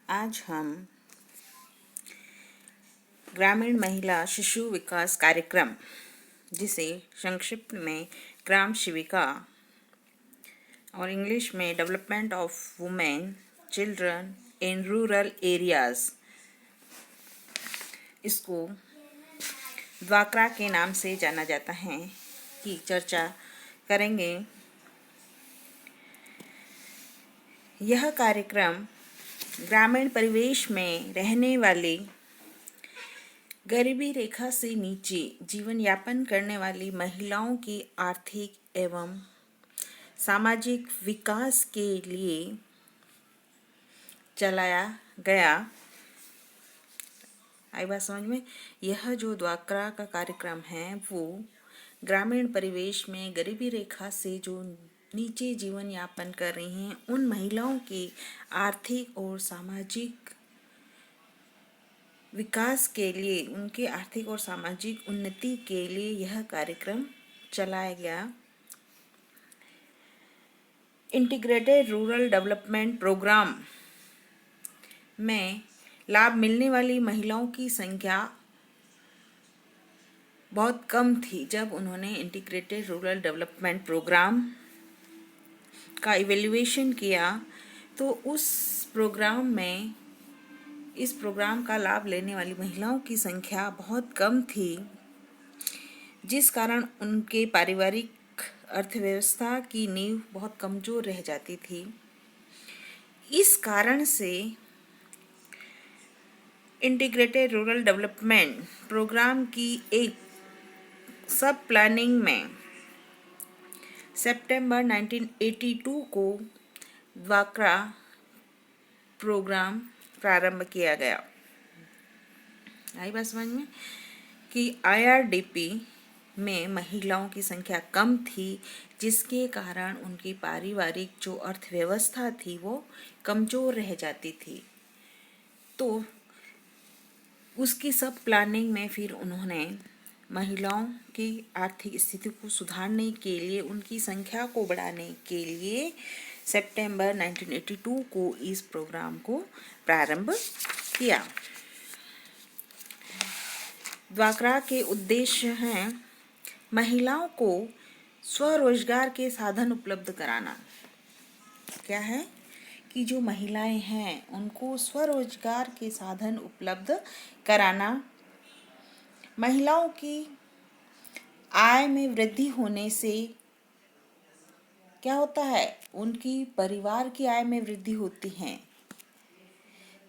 आज हम ग्रामीण महिला शिशु विकास कार्यक्रम, जिसे संक्षिप्त में ग्राम शिविका और इंग्लिश में development of women children in rural areas, इसको द्वाक्रा के नाम से जाना जाता है, की चर्चा करेंगे। यह कार्यक्रम ग्रामीण परिवेश में रहने वाली गरीबी रेखा से नीचे जीवन यापन करने वाली महिलाओं की आर्थिक एवं सामाजिक विकास के लिए चलाया गया। आई बात समझ में? यह जो द्वाक्रा का कार्यक्रम है वो ग्रामीण परिवेश में गरीबी रेखा से जो नीचे जीवन यापन कर रही हैं उन महिलाओं के आर्थिक और सामाजिक विकास के लिए, उनके आर्थिक और सामाजिक उन्नति के लिए यह कार्यक्रम चलाया गया। इंटीग्रेटेड रूरल डेवलपमेंट प्रोग्राम में लाभ मिलने वाली महिलाओं की संख्या बहुत कम थी। जब उन्होंने इंटीग्रेटेड रूरल डेवलपमेंट प्रोग्राम का इवैल्यूएशन किया तो इस प्रोग्राम का लाभ लेने वाली महिलाओं की संख्या बहुत कम थी, जिस कारण उनके पारिवारिक अर्थव्यवस्था की नींव बहुत कमजोर रह जाती थी। इस कारण से इंटीग्रेटेड रूरल डेवलपमेंट प्रोग्राम की एक सब प्लानिंग में सितंबर 1982 को द्वाक्रा प्रोग्राम प्रारंभ किया गया। आई बात समझ में कि IRDP में महिलाओं की संख्या कम थी, जिसके कारण उनकी पारिवारिक जो अर्थव्यवस्था थी वो कमजोर रह जाती थी। तो उसकी सब प्लानिंग में फिर उन्होंने महिलाओं की आर्थिक स्थिति को सुधारने के लिए, उनकी संख्या को बढ़ाने के लिए सितंबर 1982 को इस प्रोग्राम को प्रारंभ किया। द्वाक्रा के उद्देश्य हैं महिलाओं को स्वरोजगार के साधन उपलब्ध कराना। क्या है कि जो महिलाएं हैं उनको स्वरोजगार के साधन उपलब्ध कराना, महिलाओं की आय में वृद्धि होने से क्या होता है, उनकी परिवार की आय में वृद्धि होती है,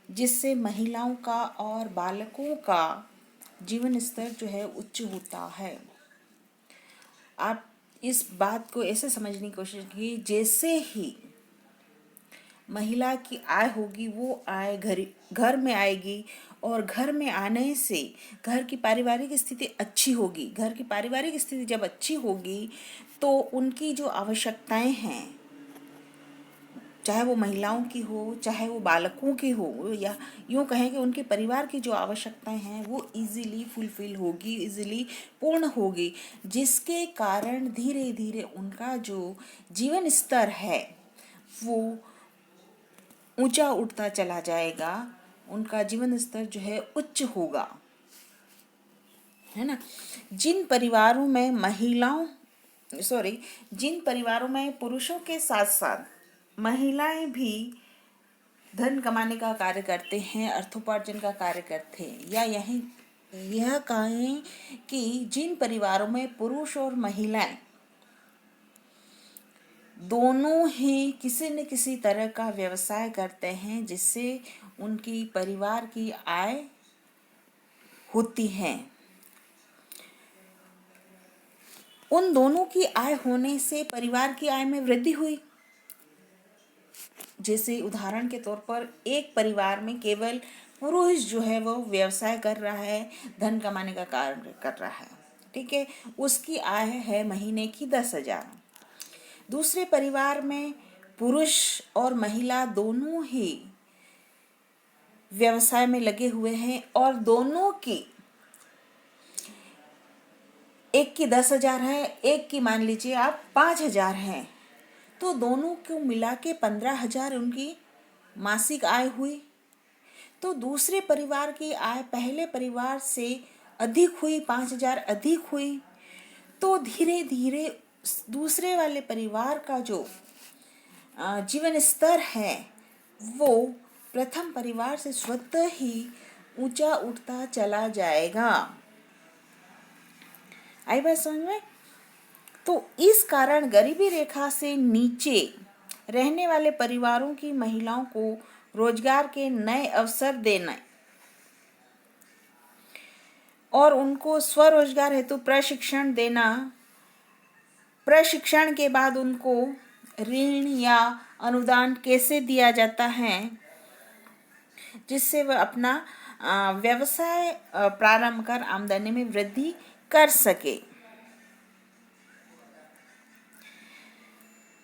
जिससे महिलाओं का और बालकों का जीवन स्तर जो है उच्च होता है। आप इस बात को ऐसे समझने की कोशिश की, जैसे ही महिला की आय होगी वो आय घर में आएगी और घर में आने से घर की पारिवारिक स्थिति अच्छी होगी। घर की पारिवारिक स्थिति जब अच्छी होगी तो उनकी जो आवश्यकताएं हैं, चाहे वो महिलाओं की हो चाहे वो बालकों की हो, या यूँ कहें कि उनके परिवार की जो आवश्यकताएं हैं वो इजीली फुलफिल होगी, इजीली पूर्ण होगी, जिसके कारण धीरे धीरे उनका जो जीवन स्तर है वो ऊंचा उठता चला जाएगा, उनका जीवन स्तर जो है उच्च होगा, है ना। जिन परिवारों में पुरुषों के साथ साथ महिलाएं भी धन कमाने का कार्य करते हैं, अर्थोपार्जन का कार्य करते हैं, या यह कहें कि जिन परिवारों में पुरुष और महिलाएं दोनों ही किसी न किसी तरह का व्यवसाय करते हैं, जिससे उनकी परिवार की आय होती है, उन दोनों की आय होने से परिवार की आय में वृद्धि हुई। जैसे उदाहरण के तौर पर एक परिवार में केवल पुरुष जो है वो व्यवसाय कर रहा है, धन कमाने का कार्य कर रहा है, ठीक है, उसकी आय है महीने की 10,000। दूसरे परिवार में पुरुष और महिला दोनों ही व्यवसाय में लगे हुए हैं और दोनों की, एक की 10,000 है, एक की मान लीजिए आप 5,000 है, तो दोनों को मिला के 15,000 उनकी मासिक आय हुई। तो दूसरे परिवार की आय पहले परिवार से अधिक हुई, 5,000 अधिक हुई, तो धीरे धीरे दूसरे वाले परिवार का जो जीवन स्तर है वो प्रथम परिवार से स्वतः ही ऊंचा उठता चला जाएगा। आई बात समझ में? तो इस कारण गरीबी रेखा से नीचे रहने वाले परिवारों की महिलाओं को रोजगार के नए अवसर देना और उनको स्वरोजगार हेतु प्रशिक्षण देना, प्रशिक्षण के बाद उनको ऋण या अनुदान कैसे दिया जाता है जिससे वह अपना व्यवसाय प्रारंभ कर आमदनी में वृद्धि कर सके।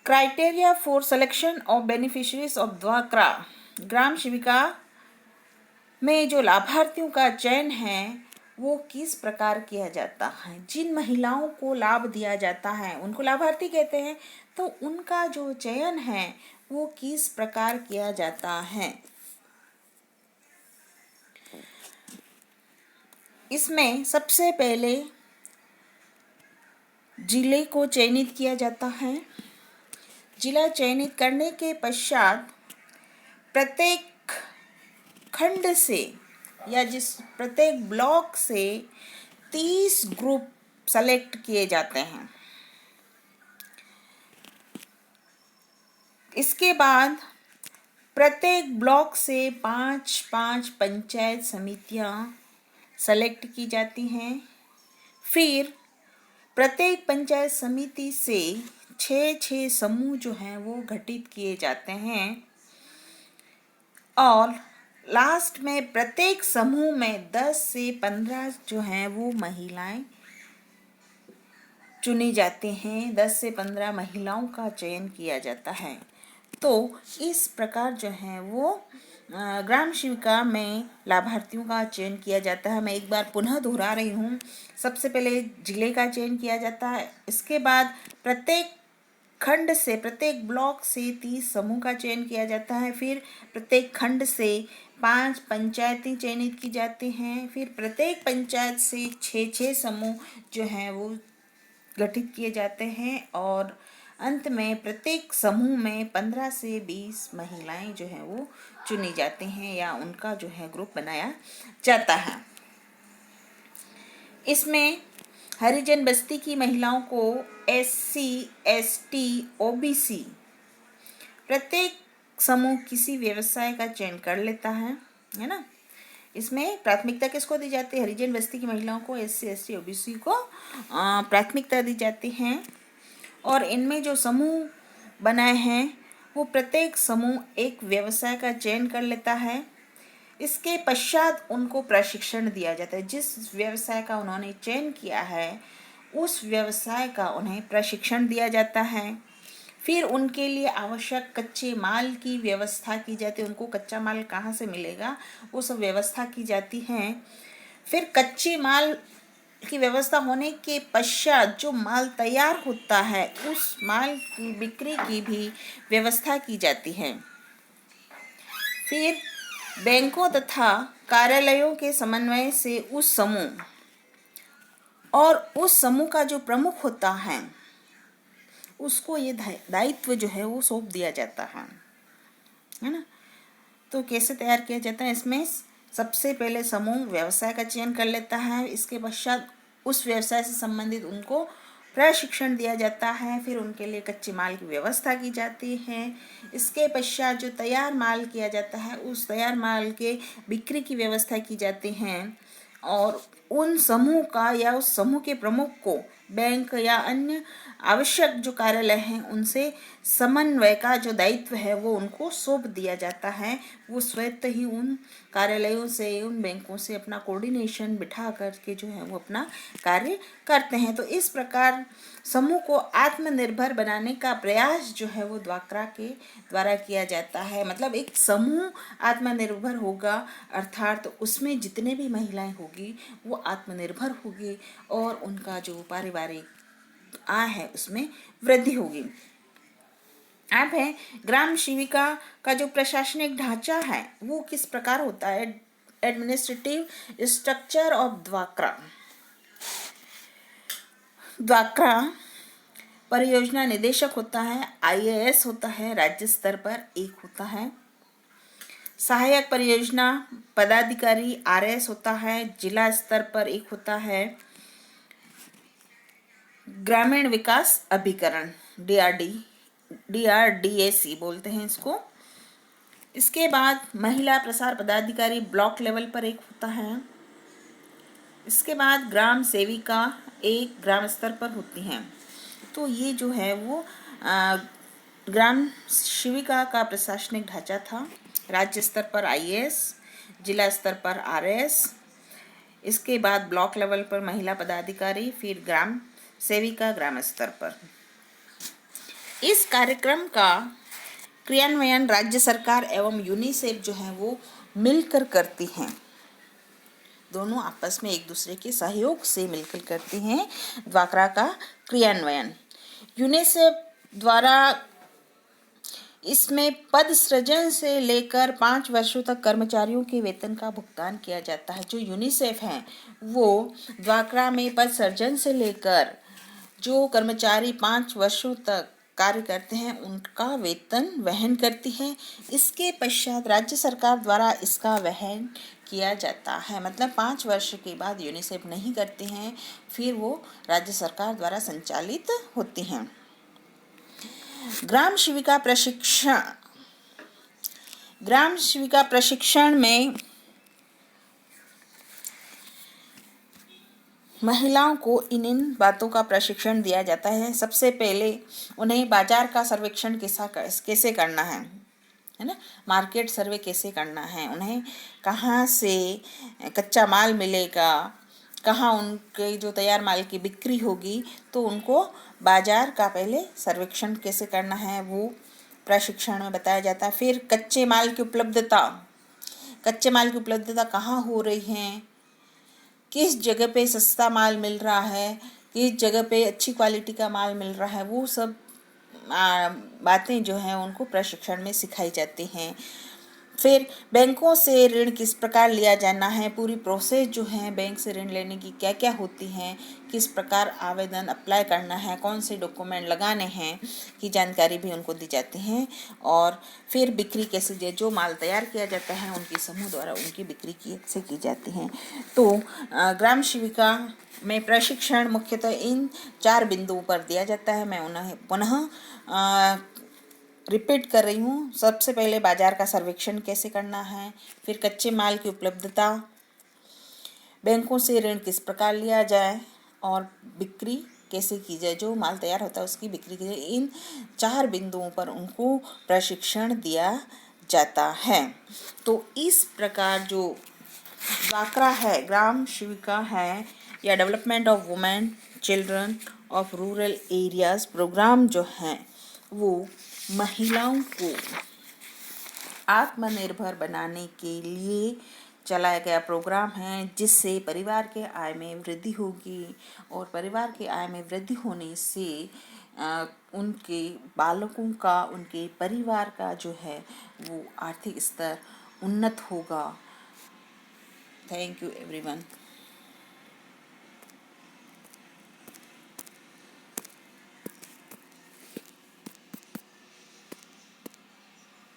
Criteria for selection of beneficiaries of ड्वाक्रा, ग्राम शिविका में जो लाभार्थियों का चयन है वो किस प्रकार किया जाता है। जिन महिलाओं को लाभ दिया जाता है उनको लाभार्थी कहते हैं, तो उनका जो चयन है वो किस प्रकार किया जाता है। इसमें सबसे पहले जिले को चयनित किया जाता है। जिला चयनित करने के पश्चात प्रत्येक खंड से या जिस प्रत्येक ब्लॉक से 30 ग्रुप सेलेक्ट किए जाते हैं। इसके बाद प्रत्येक ब्लॉक से 5-5 पंचायत समितियां सेलेक्ट की जाती हैं। फिर प्रत्येक पंचायत समिति से 6-6 समूह जो हैं वो गठित किए जाते हैं और लास्ट में प्रत्येक समूह में 10 से 15 जो हैं वो महिलाएं चुनी जाती हैं। 10 से 15 महिलाओं का चयन किया जाता है। तो इस प्रकार जो है वो ग्राम शिविका में लाभार्थियों का चयन किया जाता है। मैं एक बार पुनः दोहरा रही हूँ। सबसे पहले जिले का चयन किया जाता है, इसके बाद प्रत्येक खंड से, प्रत्येक ब्लॉक से 30 समूह का चयन किया जाता है। फिर प्रत्येक खंड से 5 पंचायतें चयनित की जाती हैं। फिर प्रत्येक पंचायत से 6-6 समूह जो हैं वो गठित किए जाते हैं और अंत में प्रत्येक समूह में 15 से 20 महिलाएं जो हैं वो चुनी जाती हैं या उनका जो है ग्रुप बनाया जाता है। इसमें हरिजन बस्ती की महिलाओं को SC, ST, OBC प्रत्येक समूह किसी व्यवसाय का चयन कर लेता है ना। इसमें प्राथमिकता किसको दी जाती है? हरिजन बस्ती की महिलाओं को, SC, ST, OBC को प्राथमिकता दी जाती है। और इनमें जो समूह बनाए हैं वो प्रत्येक समूह एक व्यवसाय का चयन कर लेता है। इसके पश्चात उनको प्रशिक्षण दिया जाता है। जिस व्यवसाय का उन्होंने चयन किया है उस व्यवसाय का उन्हें प्रशिक्षण दिया जाता है। फिर उनके लिए आवश्यक कच्चे माल की व्यवस्था की जाती है। उनको कच्चा माल कहाँ से मिलेगा वो सब व्यवस्था की जाती है। फिर कच्चे माल की व्यवस्था होने के पश्चात जो माल तैयार होता है उस माल की बिक्री की भी व्यवस्था की जाती है। फिर बैंकों तथा कार्यालयों के समन्वय से उस समूह और उस समूह का जो प्रमुख होता है उसको ये दायित्व जो है वो सौंप दिया जाता है ना। तो कैसे तैयार किया जाता है? इसमें सबसे पहले समूह व्यवसाय का चयन कर लेता है। इसके पश्चात उस व्यवसाय से संबंधित उनको प्रशिक्षण दिया जाता है। फिर उनके लिए कच्चे माल की व्यवस्था की जाती है। इसके पश्चात जो तैयार माल किया जाता है उस तैयार माल के बिक्री की व्यवस्था की जाती है और उन समूह का या उस समूह के प्रमुख को बैंक या अन्य आवश्यक जो कार्यालय हैं उनसे समन्वय का जो दायित्व है वो उनको सौंप दिया जाता है। वो स्वतः ही उन कार्यालयों से, उन बैंकों से अपना कोऑर्डिनेशन बिठा करके जो है वो अपना कार्य करते हैं। तो इस प्रकार समूह को आत्मनिर्भर बनाने का प्रयास जो है वो ड्वाक्रा के द्वारा किया जाता है। मतलब एक समूह आत्मनिर्भर होगा अर्थात तो उसमें जितने भी महिलाएं होगी वो आत्मनिर्भर होगी और उनका जो पारिवारिक आय है उसमें वृद्धि होगी। आप है ग्राम शिविका का जो प्रशासनिक ढांचा है वो किस प्रकार होता है। Administrative structure of द्वाक्रा। द्वाक्रा परियोजना निदेशक होता है, आईएएस होता है, राज्य स्तर पर एक होता है। सहायक परियोजना पदाधिकारी आरएस होता है, जिला स्तर पर एक होता है। ग्रामीण विकास अभिकरण डीआरडीएसी बोलते हैं इसको। इसके बाद महिला प्रसार पदाधिकारी ब्लॉक लेवल पर एक होता है। इसके बाद ग्राम सेविका एक ग्राम स्तर पर होती हैं। तो ये जो है वो ग्राम सेविका का प्रशासनिक ढांचा था। राज्य स्तर पर आईएएस, जिला स्तर पर आरएस, इसके बाद ब्लॉक लेवल पर महिला पदाधिकारी, फिर ग्राम सेविका ग्राम स्तर पर। इस कार्यक्रम का क्रियान्वयन राज्य सरकार एवं यूनिसेफ जो है वो मिलकर करती हैं। दोनों आपस में एक दूसरे के सहयोग से मिलकर करती हैं द्वाक्रा का क्रियान्वयन। यूनिसेफ द्वारा इसमें पद सृजन से लेकर 5 वर्षों तक कर्मचारियों के वेतन का भुगतान किया जाता है। जो यूनिसेफ हैं वो द्वाक्रा में पद सृजन से लेकर जो कर्मचारी 5 वर्षों तक कार्य करते हैं उनका वेतन वहन करती है। इसके पश्चात राज्य सरकार द्वारा इसका वहन किया जाता है। मतलब 5 वर्ष के बाद यूनिसेफ नहीं करते हैं, फिर वो राज्य सरकार द्वारा संचालित होती हैं। ग्राम शिविका प्रशिक्षण। ग्राम शिविका प्रशिक्षण में महिलाओं को इन बातों का प्रशिक्षण दिया जाता है। सबसे पहले उन्हें बाजार का सर्वेक्षण कैसे करना है ना, मार्केट सर्वे कैसे करना है, उन्हें कहाँ से कच्चा माल मिलेगा, कहाँ उनके जो तैयार माल की बिक्री होगी, तो उनको बाजार का पहले सर्वेक्षण कैसे करना है वो प्रशिक्षण में बताया जाता है। फिर कच्चे माल की उपलब्धता कहाँ हो रही है, किस जगह पे सस्ता माल मिल रहा है, किस जगह पे अच्छी क्वालिटी का माल मिल रहा है, वो सब बातें जो हैं उनको प्रशिक्षण में सिखाई जाती हैं। फिर बैंकों से ऋण किस प्रकार लिया जाना है, पूरी प्रोसेस जो है बैंक से ऋण लेने की क्या क्या होती है, किस प्रकार आवेदन अप्लाई करना है, कौन से डॉक्यूमेंट लगाने हैं की जानकारी भी उनको दी जाती है। और फिर बिक्री कैसे, जो माल तैयार किया जाता है उनके समूह द्वारा उनकी बिक्री कैसे की जाती है। तो ग्राम शिविका में प्रशिक्षण मुख्यतः इन 4 बिंदुओं पर दिया जाता है। मैं उन्हें पुनः रिपीट कर रही हूँ। सबसे पहले बाजार का सर्वेक्षण कैसे करना है, फिर कच्चे माल की उपलब्धता, बैंकों से ऋण किस प्रकार लिया जाए और बिक्री कैसे की जाए, जो माल तैयार होता है उसकी बिक्री की जाए। इन 4 बिंदुओं पर उनको प्रशिक्षण दिया जाता है। तो इस प्रकार जो द्वाक्रा है, ग्राम शिविका है, या development of women children of rural areas program जो है वो महिलाओं को आत्मनिर्भर बनाने के लिए चलाया गया प्रोग्राम है, जिससे परिवार के आय में वृद्धि होगी और परिवार के आय में वृद्धि होने से उनके बालकों का, उनके परिवार का जो है वो आर्थिक स्तर उन्नत होगा। Thank you everyone.